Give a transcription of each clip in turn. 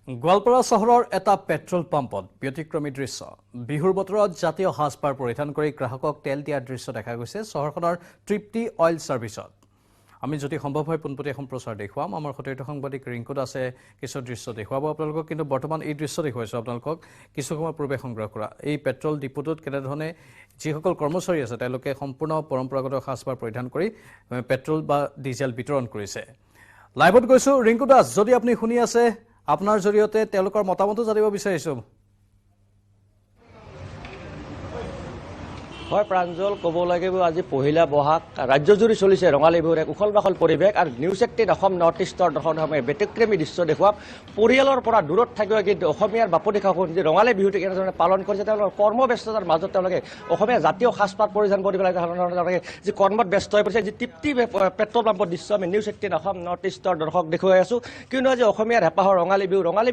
গোৱালপাৰা চহৰৰ এটা পেট্ৰল পাম্পত ব্যতিক্ৰমী দৃশ্য বিহুৰ বতৰত জাতীয় সাজপাৰ পৰিধান কৰি গ্ৰাহকক তেল দিয়াৰ দৃশ্য দেখা গৈছে চহৰখনৰ তৃপ্তি অইল সাৰ্ভিছত আমি যদি সম্ভৱ হয় পোনপটীয়া এখন প্ৰচাৰ দেখুৱাম আমাৰ সতীৰ্থ সাংবাদিক ৰিংকু দাসে কিছু দৃশ্য দেখুৱাব আপোনালোকক কিন্তু বৰ্তমান এই দৃশ্য দেখুৱাইছো আপোনালোকক কিছু সময় পূৰ্বে সংগ্ৰহ কৰা এই পেট্ৰল ডিপুটোত কেনেধৰণে যিসকল কৰ্মচাৰী আছে তেওঁলোকে সম্পূৰ্ণ পৰম্পৰাগত সাজপাৰ পৰিধান কৰি পেট্ৰল বা ডিজেল বিতৰণ কৰিছে লাইভত গৈছো ৰিংকু দাস যদি আপুনি শুনি আছে আপোনাৰ জৰিয়তে তেওঁলোকৰ মতামতো জানিব বিচাৰিছো হয় প্ৰাঞ্জল ক'ব লাগিব আজি পহিলা বহাগ ৰাজ্যজুৰি চলিছে ৰঙালী বিহুৰ এক উখল বাখল পৰিৱেশ আৰু নিউজ 18 অসম নৰ্থ ইষ্টৰ দৰ্শকসকলে ব্যতিক্ৰমী দৃশ্য দেখুৱাম পৰিয়ালৰ পৰা দূৰত থাকিব কিন্তু অসমীয়াৰ বাপতি সাহোন যে ৰঙালী বিহুটো কেনেধৰণে পালন কৰিছে তেওঁলোকৰ কৰ্মব্যস্ততাৰ মাজত তেওঁলোকে অসমীয়া জাতীয় সাজপাৰ পৰিধান কৰি পেলাই তেওঁলোকে যি কৰ্মত ব্যস্ত হৈ পৰিছে যি তৃপ্তি পেট্ৰল পাম্পৰ দৃশ্য আমি নিউজ 18 অসম নৰ্থ ইষ্টৰ দৰ্শক দেখুৱাই আছো কিন্তু আজি অসমীয়াৰ হেঁপাহৰ ৰঙালী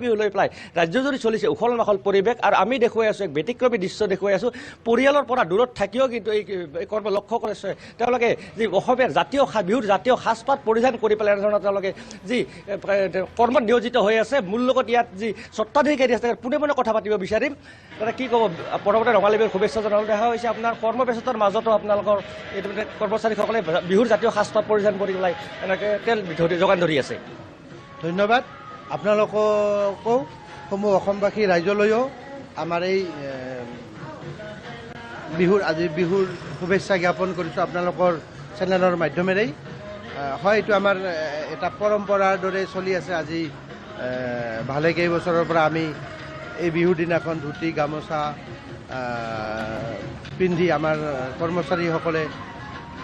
বিহু লৈ পেলাই ৰাজ্যজুৰি চলিছে উখল বাখল পৰিৱেশ আৰু আমি দেখুৱাই আছো এক ব্যতিক্ৰমী দৃশ্য দেখুৱাই আছো পৰিয়ালৰ পৰা দূৰত থাকিও কিন্তু এই কৰ্ম লক্ষ্য কৰিছে তেওঁলোকে যি অসমীয়াৰ জাতীয় বিহুৰ জাতীয় সাজপাৰ পৰিধান কৰি পেলাই এনেধৰণৰ তেওঁলোকে যি কৰ্মত নিয়োজিত হৈ আছে মূল লগত ইয়াত যি স্বত্বাধিকাৰী আছে পোনে পোনে কথা পাতিব বিচাৰিম তাতে কি ক'ব প্ৰথমতে ৰঙালী বিহুৰ শুভেচ্ছা জনাবলৈ দেখা হৈছে আপোনাৰ কৰ্মব্যস্ততাৰ মাজতো আপোনালোকৰ এইটো কৰ্মচাৰীসকলে বিহুৰ জাতীয় সাজপাৰ পৰিধান কৰি পেলাই এনেকৈ তেল যোগান ধৰি আছে ধন্যবাদ আপোনালোককো সমূহ অসমবাসী ৰাইজলৈও আমাৰ এই বিহুৰ শুভেচ্ছা জ্ঞাপন কৰিছোঁ আপোনালোকৰ চেনেলৰ মাধ্যমেৰেই হয় এইটো আমাৰ এটা পৰম্পৰাৰ দৰে চলি আছে আজি ভালে কেইবছৰৰ পৰা আমি এই বিহুৰ দিনাখন ধুতি গামোচা পিন্ধি আমাৰ কৰ্মচাৰীসকলে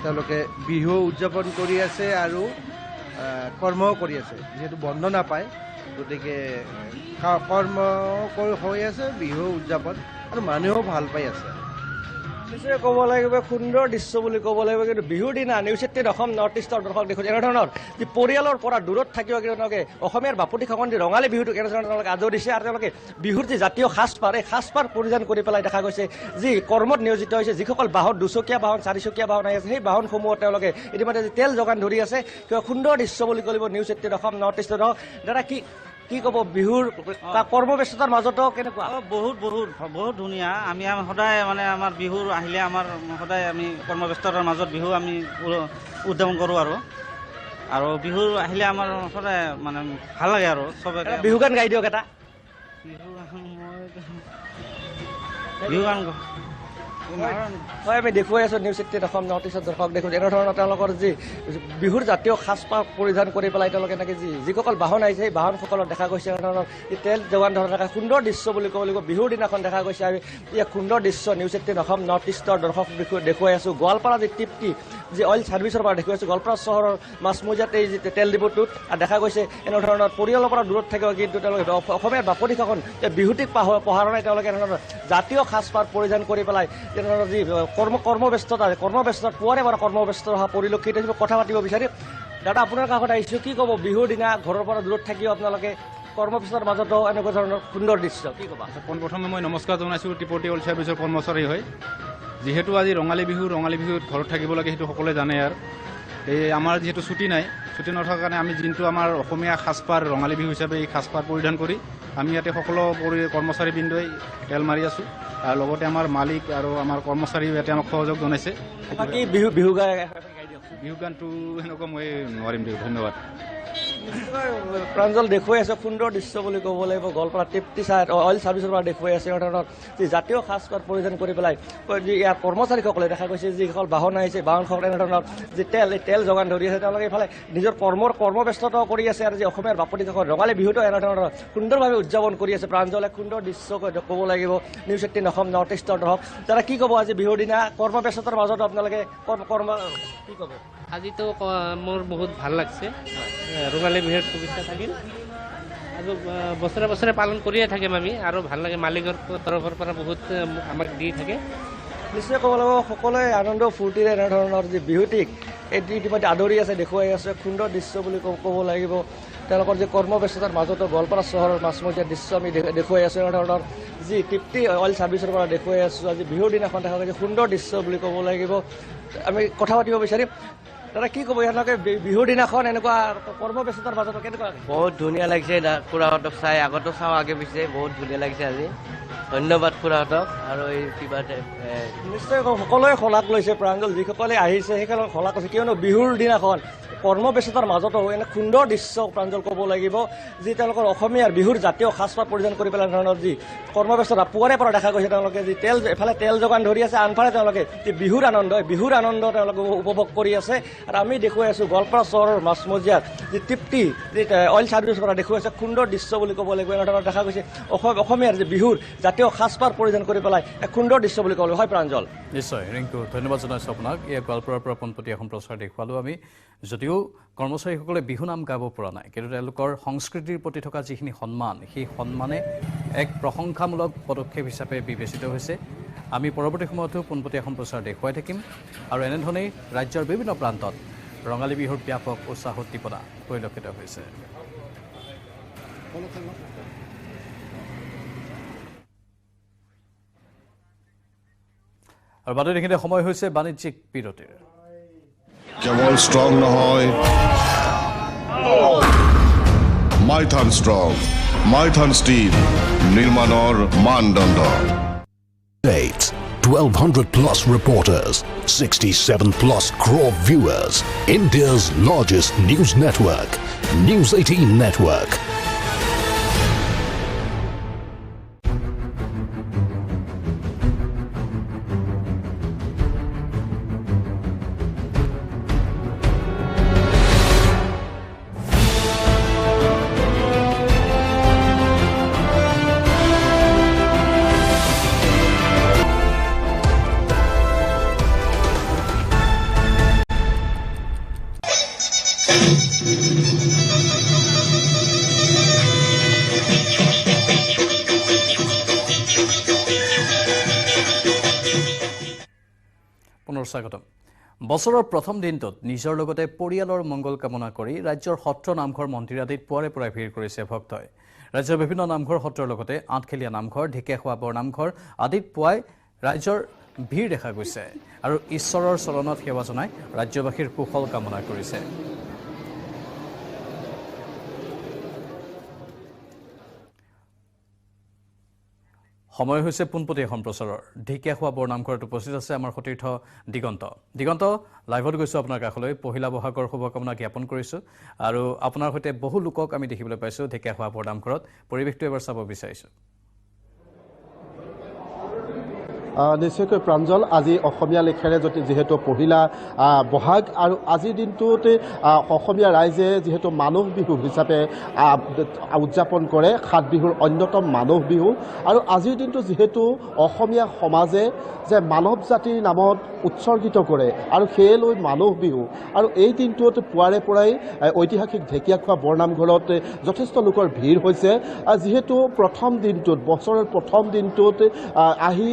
তেওঁলোকে বিহু উদযাপন কৰি আছে আৰু কৰ্মও কৰি আছে যিহেতু বন্ধ নাপায় গতিকে কৰ্ম হৈ আছে বিহু উদযাপন আৰু মানুহেও ভাল পাই আছে নিশ্চয় ক'ব লাগিব সুন্দৰ দৃশ্য বুলি ক'ব লাগিব কিন্তু বিহুৰ দিনা নিউজ 18 অসম নৰ্থ ইষ্টৰ দৰ্শক দেখোঁ এনেধৰণৰ যি পৰিয়ালৰ পৰা দূৰত থাকিব কিন্তু তেওঁলোকে অসমীয়াৰ বাপতি সাহোন যি ৰঙালী বিহুটো কেনেধৰণে তেওঁলোকে আদৰিছে আৰু তেওঁলোকে বিহুৰ যি জাতীয় সাজপাৰ এই সাজপাৰ পৰিধান কৰি পেলাই দেখা গৈছে যি কৰ্মত নিয়োজিত হৈছে যিসকল বাহন দুচকীয়া বাহন চাৰিচকীয়া বাহন আহি আছে সেই বাহনসমূহত তেওঁলোকে ইতিমধ্যে যি তেল যোগান ধৰি আছে কিবা সুন্দৰ দৃশ্য বুলি ক'ব নিউজ 18 অসম নৰ্থ ইষ্টৰ দৰ্শক দাদা কি ক'ব বিহুৰ কৰ্মব্যস্ততাৰ মাজতো কেনেকুৱা বহুত ধুনীয়া আমি সদায় মানে আমাৰ বিহুৰ আহিলে আমাৰ সদায় আমি কৰ্মব্যস্ততাৰ মাজত বিহু আমি উদযাপন কৰোঁ আৰু বিহুৰ আহিলে আমাৰ সদায় মানে ভাল লাগে আৰু চবে বিহু গান গাই দিয়ক এটা বিহু গান হয় আমি দেখুৱাই আছোঁ নিউজ 18 অসম নৰ্থ ইষ্টৰ দৰ্শক দেখোঁ এনেধৰণৰ তেওঁলোকৰ যি বিহুৰ জাতীয় সাজপাৰ পৰিধান কৰি পেলাই তেওঁলোকে এনেকৈ যিসকল বাহন আহিছে সেই বাহনসকলক দেখা গৈছে এনেধৰণৰ তেল যোগান ধৰা থকা সুন্দৰ দৃশ্য বুলি ক'ব লাগিব বিহুৰ দিনাখন দেখা গৈছে আৰু এক সুন্দৰ দৃশ্য নিউজ 18 অসম নৰ্থ ইষ্টৰ দৰ্শক দেখুৱাই আছোঁ গোৱালপাৰা যি তৃপ্তি যি অইল ছাৰ্ভিচৰ পৰা দেখুৱাই আছোঁ গোৱালপাৰা চহৰৰ মাজমজিয়াত এই যি তেল ডিপুটোত দেখা গৈছে এনেধৰণৰ পৰিয়ালৰ পৰা দূৰত থাকিব কিন্তু তেওঁলোকে অসমীয়াৰ বাপতি সাহোন বিহুটিক পঢ়াৰ নাই তেওঁলোকে এনেধৰণৰ জাতীয় সাজপাৰ পৰিধান কৰি পেলাই তেনেধৰণৰ যি কৰ্মব্যস্ততাৰ পুৱাৰে পৰা কৰ্মব্যস্ত হোৱা পৰিলক্ষিত হৈছে কথা পাতিব বিচাৰিম দাদা আপোনাৰ কাষত আহিছোঁ কি ক'ব বিহুৰ দিনা ঘৰৰ পৰা দূৰত থাকিও আপোনালোকে কৰ্মব্যস্তৰ মাজতো এনেকুৱা ধৰণৰ সুন্দৰ দৃশ্য কি ক'বা পোনপ্ৰথমে মই নমস্কাৰ জনাইছোঁ ত্ৰিপুটি অইল ছাৰ্ভিচৰ কৰ্মচাৰী হয় যিহেতু আজি ৰঙালী বিহুত ঘৰত থাকিব লাগে সেইটো সকলোৱে জানে আৰু এই আমাৰ যিহেতু ছুটি নথকাৰ কাৰণে আমি যোনটো আমাৰ অসমীয়া সাজপাৰ ৰঙালী বিহু হিচাপে এই সাজপাৰ পৰিধান কৰি আমি ইয়াতে সকলো কৰ্মচাৰীবৃন্দই তেল মাৰি আছোঁ আৰু লগতে আমাৰ মালিক আৰু আমাৰ কৰ্মচাৰীও ইয়াতে আমাক সহযোগ জনাইছে বিহু গানটো সেনেকুৱা মই নোৱাৰিম দিয়ক ধন্যবাদ প্ৰাঞ্জল দেখুৱাই আছে সুন্দৰ দৃশ্য বুলি ক'ব লাগিব গোৱালপাৰা তৃপ্তি অইল ছাৰ্ভিচৰ পৰা দেখুৱাই আছে এনেধৰণৰ যি জাতীয় সাজপাৰ পৰিধান কৰি পেলাই ইয়াৰ কৰ্মচাৰীসকলে দেখা গৈছে যিসকল বাহন আহিছে বাহনসকলে এনেধৰণৰ যি তেল যোগান ধৰি আছে তেওঁলোকে এইফালে নিজৰ কৰ্মব্যস্ততাও কৰি আছে আৰু যি অসমীয়াৰ বাপতি সাহোন ৰঙালী বিহুটো এনেধৰণৰ সুন্দৰভাৱে উদযাপন কৰি আছে প্ৰাঞ্জল এক সুন্দৰ দৃশ্য ক'ব লাগিব নিউজ 18 অসম নৰ্থ ইষ্টৰ দৰ্শক দাদা কি ক'ব আজি বিহুৰ দিনা কৰ্মব্যস্ততাৰ মাজত আপোনালোকে কি ক'ব আজিতো মোৰ বহুত ভাল লাগছে ৰঙালী বিহুৰ শুভেচ্ছা থাকিল আৰু বছৰে বছৰে পালন কৰিয়ে থাকিম আমি আৰু ভাল লাগে মালিকৰ তৰফৰ পৰা বহুত আমাক দি থাকে নিশ্চয় ক'ব লাগিব সকলোৱে আনন্দ ফূৰ্তিৰে এনেধৰণৰ যি বিহুটিক এইটো ইতিমধ্যে আদৰি আছে দেখুৱাই আছে সুন্দৰ দৃশ্য বুলি ক'ব লাগিব তেওঁলোকৰ যি কৰ্মব্যস্ততাৰ মাজতো গোৱালপাৰা চহৰৰ মাজমজিয়াৰ দৃশ্য আমি দেখুৱাই আছোঁ এনেধৰণৰ যি তৃপ্তি অইল ছাৰ্ভিচৰ পৰা দেখুৱাই আছোঁ আজি বিহুৰ দিনাখন দেখা গৈছে সুন্দৰ দৃশ্য বুলি ক'ব লাগিব আমি কথা পাতিব বিচাৰিম দাদা কি ক'ব ইয়ালৈকে বিহুৰ দিনাখন এনেকুৱা কৰ্মব্যস্ততাৰ মাজত কেনেকুৱা লাগে? বহুত ধুনীয়া লাগিছে খুৰাহঁতক চাই, আগতো চাওঁ আগে পিছে, বহুত ধুনীয়া লাগিছে আজি। ধন্যবাদ খুৰাহঁতক। আৰু এই কিবা নিশ্চয় সকলোৱে শলাগ লৈছে প্ৰাঞ্জল, যিসকলে আহিছে সেইসকলক শলাগ লৈছে, কিয়নো বিহুৰ দিনাখন কৰ্মব্যস্ততাৰ মাজতো এনে সুন্দৰ দৃশ্য প্ৰাঞ্জল ক'ব লাগিব, যি তেওঁলোকৰ অসমীয়াৰ বিহুৰ জাতীয় সাজপাৰ পৰিধান কৰি পেলাই ধৰণৰ যি কৰ্মব্যস্ততা পুৱাৰে পৰা দেখা গৈছে। তেওঁলোকে যি এফালে তেল যোগান ধৰি আছে, আনফালে তেওঁলোকে যি বিহুৰ আনন্দ তেওঁলোকে উপভোগ কৰি আছে। আৰু আমি দেখুৱাই আছোঁ গোৱালপাৰা চহৰৰ মাজমজিয়াত যি তৃপ্তি যি অইল ছাৰ্ভিচৰ পৰা দেখুৱাইছে, সুন্দৰ দৃশ্য বুলি ক'ব লাগিব। এনেধৰণৰ দেখা গৈছে অসমীয়াৰ যি বিহুৰ জাতীয় সাজপাৰ পৰিধান কৰি পেলাই এক সুন্দৰ দৃশ্য বুলি ক'ব লাগিব। হয় প্ৰাঞ্জল? নিশ্চয় ৰিংকু, ধন্যবাদ জনাইছোঁ আপোনাক। এয়া গোৱালপাৰাৰ পৰা পোনপটীয়া সম্প্ৰচাৰ দেখুৱালোঁ আমি। যদিও কৰ্মচাৰীসকলে বিহু নাম গাব পৰা নাই, কিন্তু তেওঁলোকৰ সংস্কৃতিৰ প্ৰতি থকা যিখিনি সন্মান, সেই সন্মানে এক প্ৰশংসামূলক পদক্ষেপ হিচাপে বিবেচিত হৈছে। আমি পৰৱৰ্তী সময়তো পোনপটীয়া সম্প্ৰচাৰ দেখুৱাই থাকিম আৰু এনেধৰণেই ৰাজ্যৰ বিভিন্ন প্ৰান্তত ৰঙালী বিহুৰ ব্যাপক উৎসাহ উদ্দীপনা পৰিলক্ষিত হৈছে। আৰু বাতৰি এইখিনিতে সময় হৈছে বাণিজ্যিক বিৰতিৰ। কেৱল ষ্ট্ৰং নহয়, মাইথান ষ্ট্ৰং, মাইথান ষ্টীল নিৰ্মাণৰ মানদণ্ড। 1,200 plus reporters, 67 plus crore viewers, India's largest news network, News 18 Network. পুনৰ স্বাগতম। বছৰৰ প্ৰথম দিনটোত নিজৰ লগতে পৰিয়ালৰ মংগল কামনা কৰি ৰাজ্যৰ সত্ৰ নামঘৰ মন্দিৰ আদিত পুৱাৰে পৰাই ভিৰ কৰিছে ভক্তই। ৰাজ্যৰ বিভিন্ন নামঘৰ সত্ৰৰ লগতে আঠখেলীয়া নামঘৰ, ঢেকীয়াখোৱা বৰনামঘৰ আদিত পুৱাই ৰাইজৰ ভিৰ দেখা গৈছে আৰু ঈশ্বৰৰ চৰণত সেৱা জনাই ৰাজ্যবাসীৰ কুশল কামনা কৰিছে। সময় হৈছে পোনপটীয়া সম্প্ৰচাৰৰ। ঢেকীয়াখোৱা বৰনামঘৰত উপস্থিত আছে আমাৰ সতীৰ্থ দিগন্ত। দিগন্ত, লাইভত গৈছোঁ আপোনাৰ কাষলৈ। পহিলা বহাগৰ শুভকামনা জ্ঞাপন কৰিছোঁ আৰু আপোনাৰ সৈতে বহু লোকক আমি দেখিবলৈ পাইছোঁ ঢেকীয়াখোৱা বৰনামঘৰত। পৰিৱেশটো এবাৰ চাব বিচাৰিছোঁ। নিশ্চয়কৈ প্ৰাঞ্জল, আজি অসমীয়া লেখেৰে যিহেতু পহিলা বহাগ আৰু আজিৰ দিনটোত অসমীয়া ৰাইজে যিহেতু মানুহ বিহু হিচাপে উদযাপন কৰে, 7 বিহুৰ অন্যতম মানুহ বিহু। আৰু আজিৰ দিনটো যিহেতু অসমীয়া সমাজে যে মানৱ জাতিৰ নামত উৎসৰ্গিত কৰে আৰু সেয়ে লৈ মানুহ বিহু। আৰু এই দিনটোত পুৱাৰে পৰাই ঐতিহাসিক ঢেকীয়াখোৱা বৰনামঘৰত যথেষ্ট লোকৰ ভিৰ হৈছে। যিহেতু প্ৰথম দিনটোত, বছৰৰ প্ৰথম দিনটোত আহি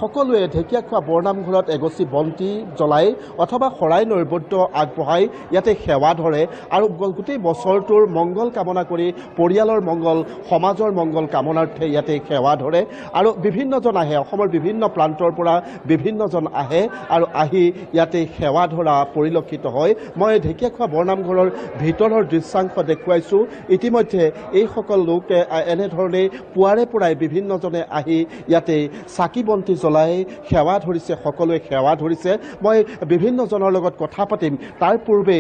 সকলোৱে ঢেকীয়াখোৱা বৰনামঘৰত এগছি বন্তি জ্বলাই অথবা শৰাই নৈবদ্য আগবঢ়াই ইয়াতে সেৱা ধৰে আৰু গোটেই বছৰটোৰ মংগল কামনা কৰি, পৰিয়ালৰ মংগল, সমাজৰ মংগল কামনাৰ্থে ইয়াতে সেৱা ধৰে। আৰু বিভিন্নজন আহে, অসমৰ বিভিন্ন প্ৰান্তৰ পৰা বিভিন্নজন আহে আৰু আহি ইয়াতে সেৱা ধৰা পৰিলক্ষিত হয়। মই ঢেকীয়াখোৱা বৰনামঘৰৰ ভিতৰৰ দৃশ্যাংশ দেখুৱাইছোঁ। ইতিমধ্যে এইসকল লোকে এনেধৰণে পুৱাৰে পৰাই বিভিন্নজনে আহি ইয়াতে চাকি বন্তি জ্বলাই সেৱা ধৰিছে, সকলোৱে সেৱা ধৰিছে। মই বিভিন্নজনৰ লগত কথা পাতিম। তাৰ পূৰ্বে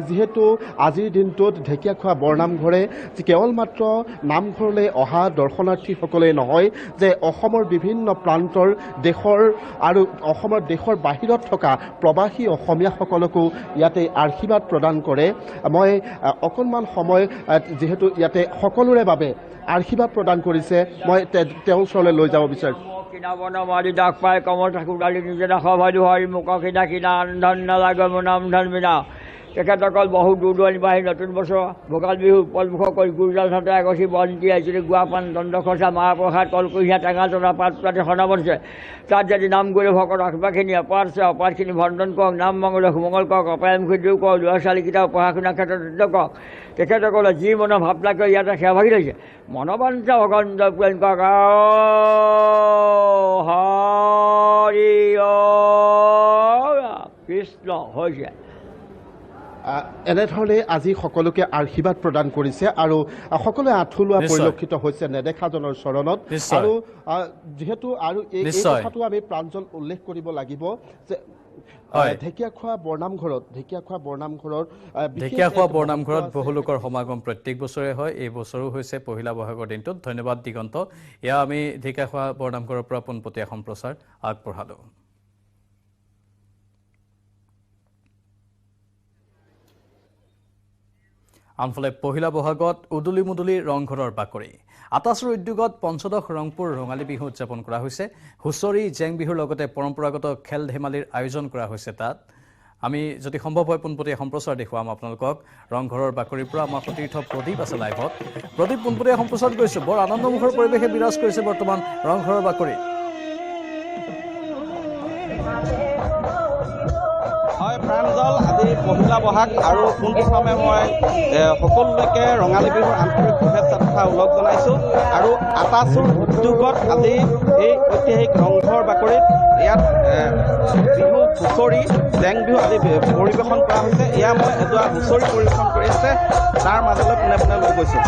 যিহেতু আজিৰ দিনটোত ঢেকীয়াখোৱা বৰনামঘৰে কেৱল মাত্ৰ নামঘৰলৈ অহা দৰ্শনাৰ্থীসকলে নহয়, যে অসমৰ বিভিন্ন প্ৰান্তৰ দেশৰ আৰু অসমৰ দেশৰ বাহিৰত থকা প্ৰৱাসী অসমীয়াসকলকো ইয়াতে আশীৰ্বাদ প্ৰদান কৰে। মই অকণমান সময় যিহেতু ইয়াতে সকলোৰে বাবে আশীৰ্বাদ প্ৰদান কৰিছে, মই তেওঁৰ ওচৰলৈ লৈ যাব বিচাৰিছোঁ। কিনা বন মাৰি ডাক পাই কমৰ ঠাকুৰ ডালি নিজে নাখ ভাই হৰি মুখ কিনা কিনা ধন নালাগে মোৰ নাম ধন বিনা। তেখেতসকল বহু দূৰ দূৰণি বাঢ়ি নতুন বছৰ ভোগাল বিহু উপলক্ষ কৰি গুৰজাল হাতে এগছি বন্তি আইচিৰি গুৱা পাণ দণ্ড খৰচা মাহ প্ৰসাদ কলকুঁহিয়া টেঙা জনা পাত পাতি সনাবনছে। তাত যদি নাম কৰি ভকত আশীৰ্বাদখিনি অপাৰছে, অপাৰখিনি ভণ্ডন কৰক, নাম মংগলে সুমংগল কৰক, অপায়মুখী দূৰ কৰক, ল'ৰা ছোৱালীকেইটাও পঢ়া শুনাৰ ক্ষেত্ৰত উদ্য কৰক। তেখেতসকলে যি মনৰ ভাৱনা কৰি ইয়াতে সেৱাভাগি লৈছে, মনোবাঞ্ছা ভগৱন্ত পূৰণ কৰক। হৰি কৃষ্ণ হৈছে। এনেধৰণে আজি সকলোকে আশীৰ্বাদ প্ৰদান কৰিছে আৰু সকলোৱে আঁঠুলোৱা নিশ্চয়। পৰিলক্ষিত হৈছে নেদেখাজনৰ চৰণত নিশ্চয়। আৰু যিহেতু আৰু এই নিশ্চয়। কথাটো আমি প্ৰাঞ্জল উল্লেখ কৰিব লাগিব যে হয়। ঢেকীয়াখোৱা বৰনামঘৰত ঢেকীয়াখোৱা বৰনামঘৰত বহু লোকৰ সমাগম প্ৰত্যেক বছৰে হয় এই বছৰো হৈছে পহিলা বহাগৰ দিনটোত ধন্যবাদ দিগন্ত এয়া আমি ঢেকীয়াখোৱা বৰনামঘৰৰ পৰা পোনপটীয়া সম্প্ৰচাৰ আগবঢ়ালোঁ আনফালে পহিলা বহাগত উদুলি মুদুলি ৰংঘৰৰ বাকৰি আটাচুৰ উদ্যোগত পঞ্চদশ ৰংপুৰ ৰঙালী বিহু উদযাপন কৰা হৈছে হুঁচৰি জেং বিহুৰ লগতে পৰম্পৰাগত খেল ধেমালিৰ আয়োজন কৰা হৈছে তাত আমি যদি সম্ভৱ হয় পোনপটীয়া সম্প্ৰচাৰ দেখুৱাম আপোনালোকক ৰংঘৰৰ বাকৰিৰ পৰা আমাৰ সতীৰ্থ প্ৰদীপ আছে লাইভত প্ৰদীপ পোনপটীয়া সম্প্ৰচাৰ কৰিছে বৰ আনন্দমুখৰ পৰিৱেশে বিৰাজ কৰিছে বৰ্তমান ৰংঘৰৰ বাকৰি হয় প্ৰাঞ্জল আজি পহিলা বহাগ আৰু পোনপ্ৰথমে মই সকলোলৈকে ৰঙালী বিহুৰ আন্তৰিক শুভেচ্ছা তথা ওলগ জনাইছোঁ আৰু আটাচুৰ উদ্যোগত আজি এই ঐতিহাসিক ৰংঘৰ বাকৰিত ইয়াত বিহু হুঁচৰি জেং বিহু আদি পৰিৱেশন কৰা হৈছে এয়া মই এযোৰা হুঁচৰি পৰিৱেশন কৰি আছে তাৰ মাজলৈ পোনে পোনে লৈ গৈছোঁ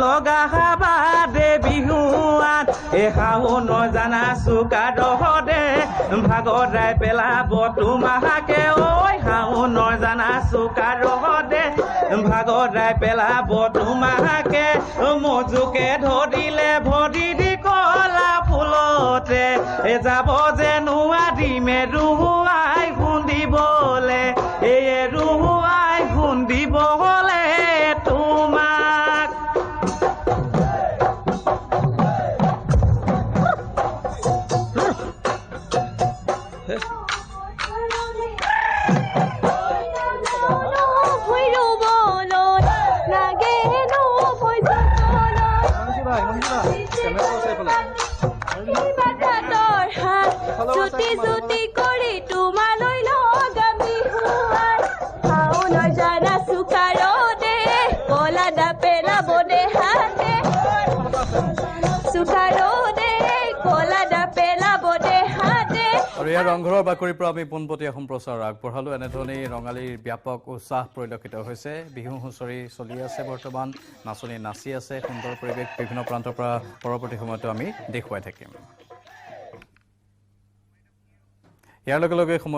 লগা বাদে বিহুৱাত শাওন জানা চুকা দহদে ভাগৰাই পেলাব তোমাকে ঐ শাওন জানা চুকা দহদে ভাগৰাই পেলাব তোমাকে মজুকে ধৰিলে ভৰি দি কলা ফুলতে যাব যে নোৱাৰি মেৰুৱাই খুন্দিবলে ৰুৱাই খুন্দিবলে তোমাক আৰু ইয়াৰ ৰংঘৰৰ বাকৰিৰ পৰা আমি পোনপটীয়া সম্প্ৰচাৰ আগবঢ়ালোঁ। এনেধৰণেই ৰঙালীৰ ব্যাপক উৎসাহ পৰিলক্ষিত হৈছে। বিহু হুঁচৰি চলি আছে, বৰ্তমান নাচনী নাচি আছে, সুন্দৰ পৰিৱেশ বিভিন্ন প্ৰান্তৰ পৰা পৰৱৰ্তী সময়তো আমি দেখুৱাই থাকিম। ইয়াৰ লগে লগে সময়